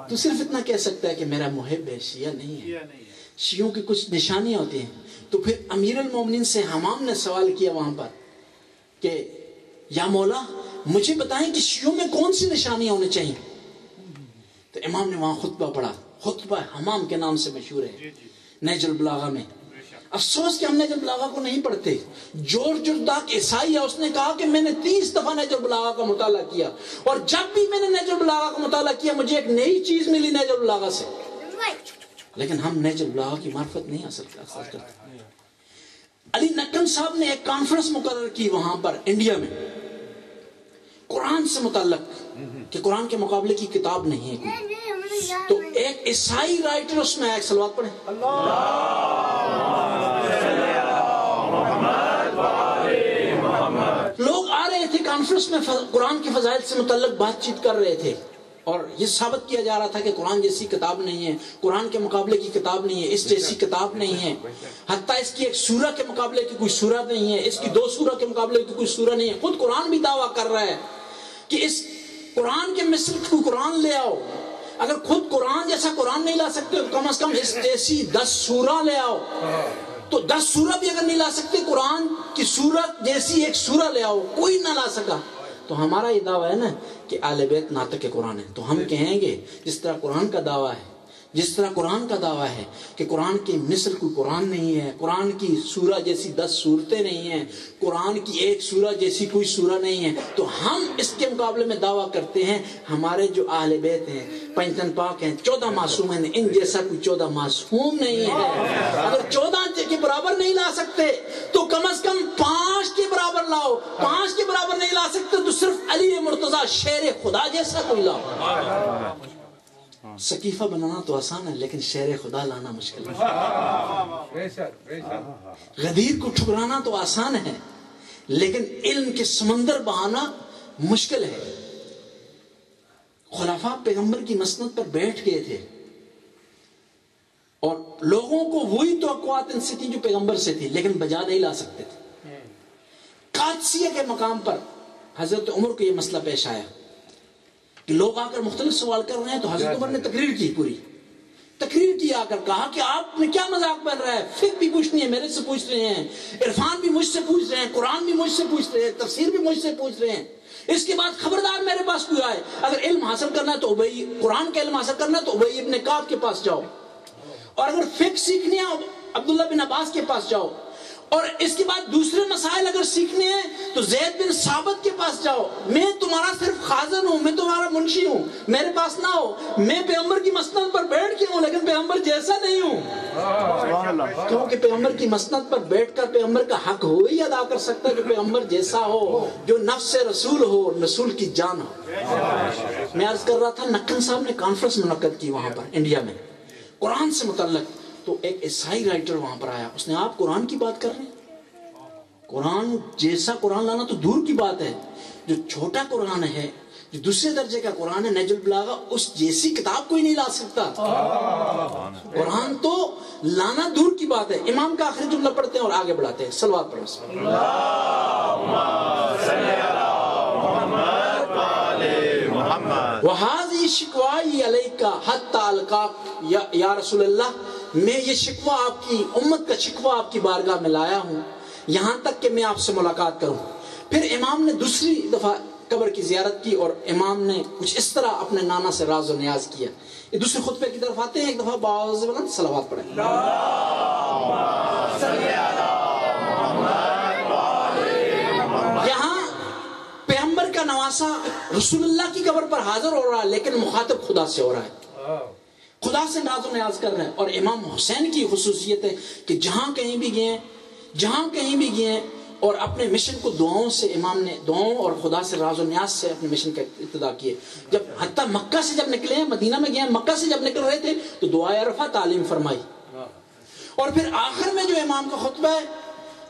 تو صرف اتنا کہہ سکتا ہے کہ میرا محب ہے، شیعہ نہیں ہے۔ شیعوں کی کچھ نشانیاں ہوتی ہیں۔ تو پھر امیر المومنین سے حمام نے سوال کیا وہاں پر کہ یا مولا مجھے بتائیں کہ شیعوں میں کون سی نشانیاں ہونے چاہیے؟ تو امام نے وہاں خطبہ پڑھا، خطبہ حمام کے نام سے مشہور ہے نہج البلاغہ میں۔ افسوس کہ ہم نہج البلاغہ کو نہیں پڑھتے۔ جورج جرداق عیسائی ہے، اس نے کہا کہ میں نے 30 دفعہ نہج البلاغہ کا مطالعہ کیا، اور جب بھی میں نے نہج البلاغہ کا مطالعہ کیا مجھے ایک نئی چیز ملی نہج البلاغہ سے، لیکن ہم نہج البلاغہ کی معرفت نہیں حاصل کرتے۔ علی نقن صاحب نے ایک کانفرنس مقرر کی وہاں پر انڈیا میں قرآن سے متعلق، کہ قرآن کے مقابلے کی کتاب نہیں ہے کوئی۔ تو ایک عیسائی رائٹر اس میں آیا، ایک صلوات پڑھیں۔ لوگ آ رہے تھے کانفرنس میں، قرآن کے فضائل سے متعلق بات چیت کر رہے تھے، اور یہ ثابت کیا جا رہا تھا کہ قرآن جیسی کتاب نہیں ہے، قرآن کے مقابلے کی کتاب نہیں ہے، اس جیسی کتاب نہیں ہے، حتیٰ اس کی ایک سورہ کے مقابلے کی کوئی سورہ نہیں ہے، اس کی 2 سورہ کے مقابلے کی کوئی سورہ نہیں ہے۔ خود قرآن بھی دعویٰ کر رہا ہے کہ اس قرآن کے مثل کوئی قرآن لے آؤ۔ اگر خود قرآن جیسا قرآن نہیں لا سکتے تو کم از کم اس جیسی 10 سورہ لے آؤ۔ تو 10 سورہ بھی اگر نہیں لا سکتے، قرآن کی سورت جیسی ایک سورہ لے آؤ، کوئی نہ لا سکا۔ تو ہمارا یہ دعویٰ ہے نا کہ اہل بیت ناطق قرآن ہے، تو ہم کہیں گے جس طرح قرآن کا دعویٰ ہے، جس طرح قرآن کا دعویٰ ہے کہ قرآن کی مثل کوئی قرآن نہیں ہے، قرآن کی سورہ جیسی 10 سورتیں نہیں ہیں، قرآن کی ایک سورہ جیسی کوئی سورہ نہیں ہے، تو ہم اس کے مقابلے میں دعویٰ کرتے ہیں ہمارے جو اہل بیت ہیں، 5 تن پاک ہیں، 14 معصوم ہیں، ان جیسا کوئی 14 معصوم نہیں ہے۔ اگر 14 کے برابر نہیں لا سکتے تو کم از کم 5 کے برابر لاؤ، 5 کے برابر نہیں لا سکتے تو صرف علی مرتضیٰ شیر خدا جیسا کوئی لاؤ۔ سقیفہ بنانا تو آسان ہے، لیکن شیر خدا لانا مشکل ہے۔ غدیر کو ٹھکرانا تو آسان ہے، لیکن علم کے سمندر بہانا مشکل ہے۔ خلفاء پیغمبر کی مسند پر بیٹھ گئے تھے، اور لوگوں کو وہی توقعات ان سے تھی جو پیغمبر سے تھی، لیکن بجا نہیں لا سکتے تھے۔ قادسیہ کے مقام پر حضرت عمر کو یہ مسئلہ پیش آیا کہ لوگ آ کر مختلف سوال کر رہے ہیں، تو حضرت عمر نے تقریر کی، پوری تقریر کی، آ کر کہا کہ آپ نے کیا مذاق بن رہا ہے، فقہ بھی پوچھنی ہے میرے سے پوچھ رہے ہیں، عرفان بھی مجھ سے پوچھ رہے ہیں، قرآن بھی مجھ سے پوچھ رہے ہیں، تفسیر بھی مجھ سے پوچھ رہے ہیں، اس کے بعد خبردار میرے پاس کوئی آئے، اگر علم حاصل کرنا ہے تو ابی، قرآن کا علم حاصل کرنا ہے تو ابی ابن کعب کے پاس جاؤ، اور اگر فقہ سیکھنی ہے عبداللہ بن عباس کے پاس جاؤ، اور اس کے بعد دوسرے مسائل اگر سیکھنے ہیں تو زید بن ثابت کے پاس جاؤ۔ میں تمہارا صرف خازن ہوں، میں تمہارا منشی ہوں، میرے پاس نہ ہو، میں پیغمبر کی مسند پر بیٹھ کے ہوں لیکن پیغمبر جیسا نہیں ہوں، کیونکہ پیغمبر کی مسند پر بیٹھ کر پیغمبر کا حق وہی ادا کر سکتا ہے جو پیغمبر جیسا ہو، جو نفس رسول ہو، رسول کی جان ہو۔ میں عرض کر رہا تھا نقن صاحب نے کانفرنس منعقد کی وہاں پر انڈیا میں قرآن سے متعلق، تو ایک عیسائی رائٹر وہاں پر آیا، اس نے آپ قرآن کی بات کر رہے ہیں، قرآن جیسا قرآن لانا تو دور کی بات ہے، جو چھوٹا قرآن ہے، جو دوسرے درجے کا قرآن ہے نہج البلاغہ، اس جیسی کتاب کوئی نہیں لا سکتا، قرآن تو لانا دور کی بات ہے۔ امام کا آخری جملہ پڑھتے ہیں اور آگے بڑھاتے ہیں، صلوات پڑھیں۔ وَهَذِهِ شِكْوَائِي عَلَيْكَ حَتَّى أَلْقَاكَ، یا رسول اللہ میں یہ شکوہ آپ کی امت کا شکوہ آپ کی بارگاہ میں لایا ہوں یہاں تک کہ میں آپ سے ملاقات کروں۔ پھر امام نے دوسری دفعہ قبر کی زیارت کی، اور امام نے کچھ اس طرح اپنے نانا سے راز و نیاز کیا۔ یہ دوسرے خطبے کی طرف آتے ہیں، ایک دفعہ باوض بلند صلوات پڑھیں۔ یہاں پیغمبر کا نواسا رسول اللہ کی قبر پر حاضر ہو رہا ہے، لیکن مخاطب خدا سے ہو رہا ہے، خدا سے ناز و نیاز کر رہے ہیں۔ اور امام حسین کی خصوصیت ہے کہ جہاں کہیں بھی گئے اور اپنے مشن کو دعاؤں سے، امام نے دعاؤں اور خدا سے راز و نیاز سے اپنے مشن کا ابتدا کیے۔ جب حتیٰ مکہ سے جب نکلے ہیں، مدینہ میں گئے ہیں، مکہ سے جب نکل رہے تھے تو دعائے عرفہ تعلیم فرمائی، اور پھر آخر میں جو امام کا خطبہ ہے،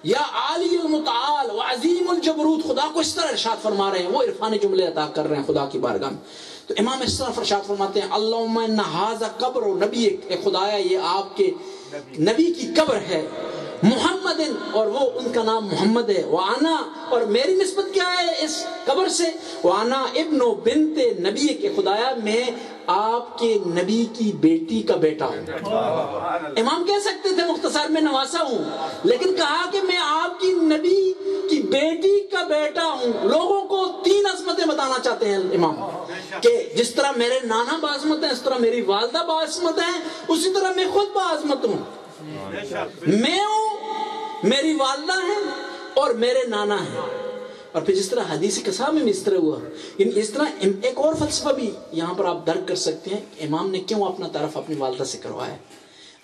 یا عالی المتعال وعظیم الجبروت، خدا کو اس طرح ارشاد فرما رہے ہیں، وہ عرفانی جملے عطا کر رہے ہیں خدا کی بارگاہ میں۔ تو امام اس طرح ارشاد فرماتے ہیں، اللہم ان ھذا قبر نبی، اے خدایا یہ آپ کے نبی کی قبر ہے، محمد، اور وہ ان کا نام محمد ہے، وانا، اور میری نسبت کیا ہے اس قبر سے، وانا ابن بنت نبی، کے خدایا میں آپ کے نبی کی بیٹی کا بیٹا ہوں۔ امام کہہ سکتے تھے مختصر میں نواسا ہوں، لیکن کہا کہ میں آپ کی نبی کی بیٹی کا بیٹا ہوں۔ لوگوں کو تین عظمتیں بتانا چاہتے ہیں امام، کہ جس طرح میرے نانا باعظمت ہیں، اس طرح میری والدہ باعظمت ہیں، اسی طرح میں خود باعظمت ہوں۔ میں ہوں، میری والدہ ہیں اور میرے نانا ہیں۔ اور پھر جس طرح حدیث قصہ میں اس طرح ہوا، اس طرح ایک اور فلسفہ بھی یہاں پر آپ درک کر سکتے ہیں کہ امام نے کیوں اپنا تعارف اپنی والدہ سے کروایا،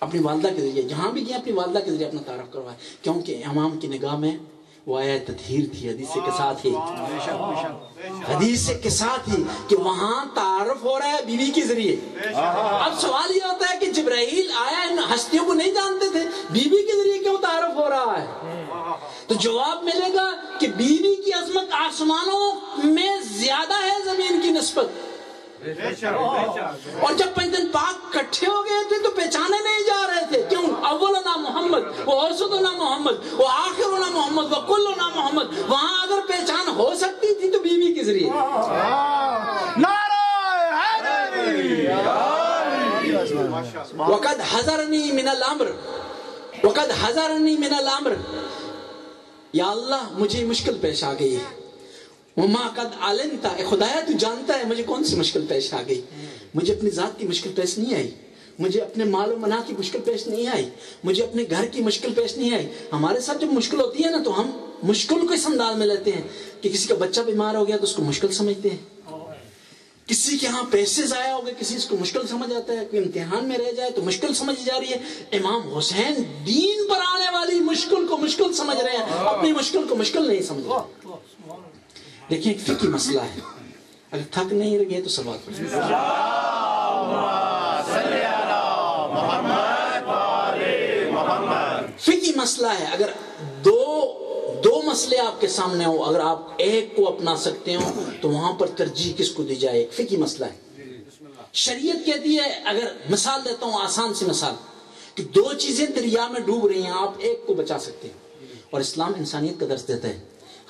اپنی والدہ کے ذریعے، جہاں بھی گیا اپنی والدہ کے ذریعے اپنا تعارف کروایا، کیونکہ امام کی نگاہ میں وہ آیا تطہیر تھی، حدیث کے ساتھ ہی، حدیث کے ساتھ ہی کہ وہاں تعارف ہو رہا ہے بیوی کے ذریعے۔ اب سوال یہ ہوتا ہے کہ جبرائیل آیا ان ہستیوں کو نہیں جانتے تھے، بیوی کے ذریعے کیوں تعارف ہو رہا ہے؟ تو جواب ملے گا کہ بیوی کی عظمت آسمانوں میں زیادہ ہے زمین کی نسبت، اور جب پنجن پاک کٹھے ہو گئے تھے تو پہچانے نہیں جا رہے تھے، کیوں؟ اولنا محمد، وہ اوسطنا محمد، وہ آخرنا محمد، وہ کلنا محمد۔ وہاں اگر پہچان ہو سکتی تھی تو بیوی کے ذریعے۔ وقد حذرنی من الامر، وقد حذرنی من الامر، یا اللہ مجھے مشکل پیش آ گئی ہے۔ وما قد علمت، خدایا تو جانتا ہے مجھے کون سی مشکل پیش آ گئی۔ مجھے اپنی ذات کی مشکل پیش نہیں آئی، مجھے اپنے مال و منع کی مشکل پیش نہیں آئی، مجھے اپنے گھر کی مشکل پیش نہیں آئی۔ ہمارے ساتھ جب مشکل ہوتی ہے نا تو ہم مشکل کو اس انداز میں لیتے ہیں کہ کسی کا بچہ بیمار ہو گیا تو اس کو مشکل سمجھتے ہیں، کسی کے ہاں پیسے ضائع ہو گئے کسی اس کو مشکل سمجھ آتا ہے، کوئی امتحان میں رہ جائے تو مشکل سمجھ جا رہی ہے۔ امام حسین دین پر آنے والی مشکل کو مشکل سمجھ رہے ہیں، اپنی مشکل کو مشکل نہیں سمجھ رہے۔ دیکھیں ایک فقہی مسئلہ ہے، اگر تھک نہیں رہے تو سوال پڑھیں۔ فقہی مسئلہ ہے، اگر دو مسئلے آپ کے سامنے ہو، اگر آپ ایک کو اپنا سکتے ہو تو وہاں پر ترجیح کس کو دی جائے؟ فقہی مسئلہ ہے۔ شریعت کہتی ہے، اگر مثال دیتا ہوں آسان سی مثال، کہ دو چیزیں دریا میں ڈوب رہی ہیں، آپ ایک کو بچا سکتے ہیں، اور اسلام انسانیت کا درس دیتا ہے،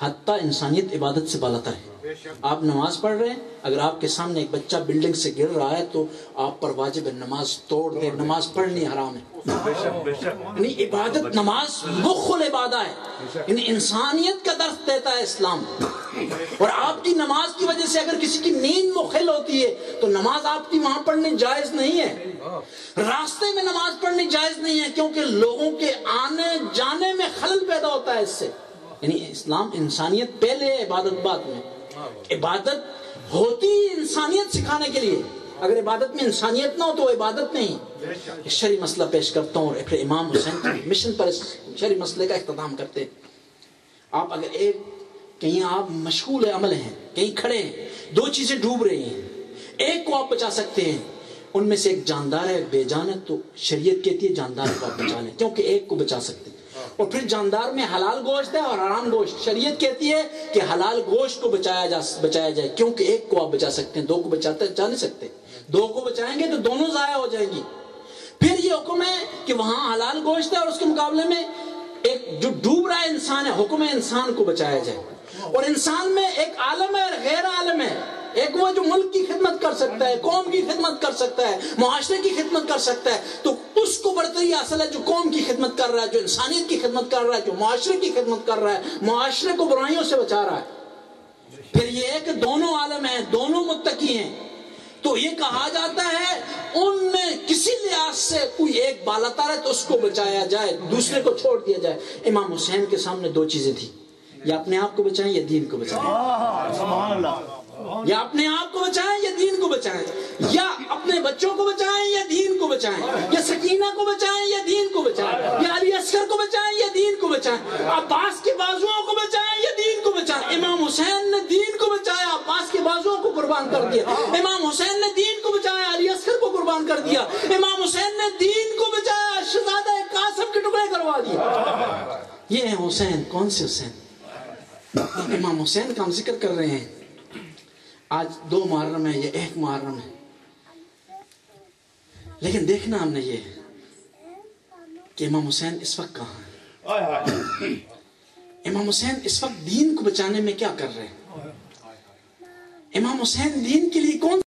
حتیٰ انسانیت عبادت سے بالاتر ہے۔ آپ نماز پڑھ رہے ہیں، اگر آپ کے سامنے ایک بچہ بلڈنگ سے گر رہا ہے تو آپ پر واجب ہے نماز توڑ دے، نماز پڑھنی حرام ہے۔ یعنی عبادت، نماز مخ العبادہ ہے، یعنی انسانیت کا درس دیتا ہے اسلام۔ اور آپ کی نماز کی وجہ سے اگر کسی کی نیند مخل ہوتی ہے تو نماز آپ کی وہاں پڑھنی جائز نہیں ہے، راستے میں نماز پڑھنی جائز نہیں ہے، کیونکہ لوگوں کے آنے جانے میں خلل پیدا ہوتا ہے اس سے۔ یعنی اسلام انسانیت پہلے ہے، عبادت بعد میں۔ عبادت ہوتی انسانیت سکھانے کے لیے، اگر عبادت میں انسانیت نہ ہو تو وہ عبادت نہیں۔ ایک شرعی مسئلہ پیش کرتا ہوں اور پھر امام حسین کی مشن پر اس شرعی مسئلے کا اختتام کرتے ہیں۔ آپ اگر کہیں آپ مشغول عمل ہیں، کہیں کھڑے ہیں، دو چیزیں ڈوب رہی ہیں، ایک کو آپ بچا سکتے ہیں، ان میں سے ایک جاندار ہے ایک بے جان ہے، تو شریعت کہتی ہے جاندار کو آپ بچا لیں، کیونکہ ایک کو بچا سکتے ہیں۔ اور پھر جاندار میں حلال گوشت ہے اور حرام گوشت، شریعت کہتی ہے کہ حلال گوشت کو بچایا جائے، کیونکہ ایک کو آپ بچا سکتے ہیں، دو کو بچا نہیں سکتے، دو کو بچائیں گے تو دونوں ضائع ہو جائیں گی۔ پھر یہ حکم ہے کہ وہاں حلال گوشت ہے اور اس کے مقابلے میں ایک جو ڈوب رہا ہے انسان ہے، حکم ہے انسان کو بچایا جائے۔ اور انسان میں ایک عالم ہے اور غیر عالم ہے، ایک وہ جو ملک کی خدمت کر سکتا ہے، قوم کی خدمت کر سکتا ہے، معاشرے کی خدمت کر سکتا ہے، تو اس کو برتری حاصل ہے جو قوم کی خدمت کر رہا ہے، جو انسانیت کی خدمت کر رہا ہے، جو معاشرے کی خدمت کر رہا ہے، معاشرے کو برائیوں سے بچا رہا ہے۔ پھر یہ ہے کہ دونوں عالم ہیں، دونوں متقی ہیں، تو یہ کہا جاتا ہے ان میں کسی لحاظ سے کوئی ایک بالاتر ہے تو اس کو بچایا جائے، دوسرے کو چھوڑ دیا جائے۔ امام حسین کے سامنے دو چیزیں تھیں، یا اپنے آپ کو بچائیں یا دین کو بچائیں، یا اپنے آپ کو بچائیں یا دین کو بچائیں، یا اپنے بچوں کو بچائیں یا دین کو بچائیں، یا سکینہ کو بچائیں یا دین کو بچائیں، یا علی اصغر کو بچائیں یا دین کو بچائیں، عباس کے بازوؤں کو بچائیں یا دین کو بچائیں۔ امام حسین نے دین کو بچایا، عباس کے بازوؤں کو قربان کر دیا۔ امام حسین نے دین کو بچایا، علی اصغر کو قربان کر دیا۔ امام حسین نے دین کو بچایا، شہزادہ قاسم کے ٹکڑے کروا دیے۔ یہ ہے حسین۔ کون سے حسین؟ امام حسین کا ہم ذکر کر رہے ہیں۔ آج 2 محرم ہے یا 1 محرم ہے، لیکن دیکھنا ہم نے یہ کہ امام حسین اس وقت کہاں ہے۔ امام حسین اس وقت دین کو بچانے میں کیا کر رہے ہیں؟ امام حسین دین کے لیے کون